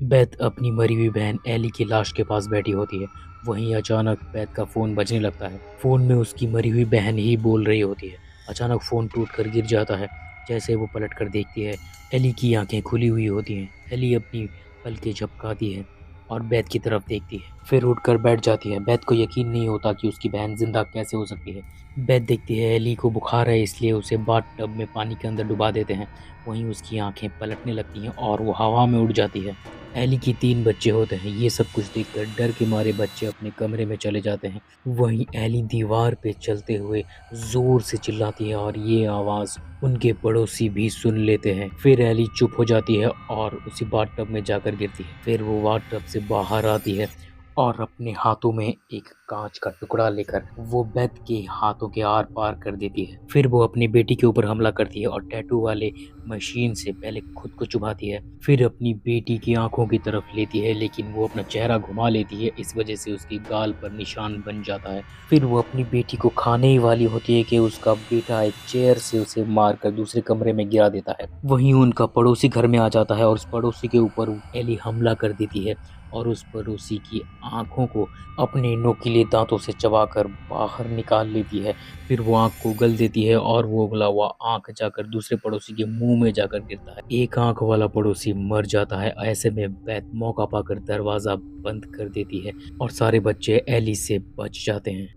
Beth अपनी मरी हुई बहन एली की लाश के पास बैठी होती है। वहीं अचानक बेथ का फ़ोन बजने लगता है। फ़ोन में उसकी मरी हुई बहन ही बोल रही होती है। अचानक फ़ोन टूटकर गिर जाता है। जैसे वो पलटकर देखती है, एली की आंखें खुली हुई होती हैं। एली अपनी पलकें झपकाती है और बेथ की तरफ देखती है, फिर उठकर बैठ जाती है। बेथ को यकीन नहीं होता कि उसकी बहन जिंदा कैसे हो सकती है। बेथ देखती है एली को बुखार है, इसलिए उसे बाथ टब में पानी के अंदर डुबा देते हैं। वहीं उसकी आंखें पलटने लगती हैं और वो हवा में उड़ जाती है। एली की 3 बच्चे होते हैं। ये सब कुछ देखकर डर के मारे बच्चे अपने कमरे में चले जाते हैं। वहीं एली दीवार पे चलते हुए ज़ोर से चिल्लाती है और ये आवाज़ उनके पड़ोसी भी सुन लेते हैं। फिर एली चुप हो जाती है और उसी बाथटब में जाकर गिरती है। फिर वो बाथटब से बाहर आती है और अपने हाथों में एक कांच का टुकड़ा लेकर वो बेथ के हाथों के आर पार कर देती है। फिर वो अपनी बेटी के ऊपर हमला करती है और टैटू वाले मशीन से पहले खुद को चुभाती है, फिर अपनी बेटी की आंखों की तरफ लेती है, लेकिन वो अपना चेहरा घुमा लेती है। इस वजह से उसकी गाल पर निशान बन जाता है। फिर वो अपनी बेटी को खाने ही वाली होती है कि उसका बेटा एक चेयर से उसे मारकर दूसरे कमरे में गिरा देता है। वहीं उनका पड़ोसी घर में आ जाता है और उस पड़ोसी के ऊपर एली हमला कर देती है और उस पड़ोसी की आंखों को अपने नोकीले दांतों से चबाकर बाहर निकाल लेती है। फिर वो आँख को उगल देती है और वो उगला हुआ आँख जाकर दूसरे पड़ोसी के मुंह में जाकर गिरता है। एक आँख वाला पड़ोसी मर जाता है। ऐसे में बेथ मौका पाकर दरवाज़ा बंद कर देती है और सारे बच्चे एली से बच जाते हैं।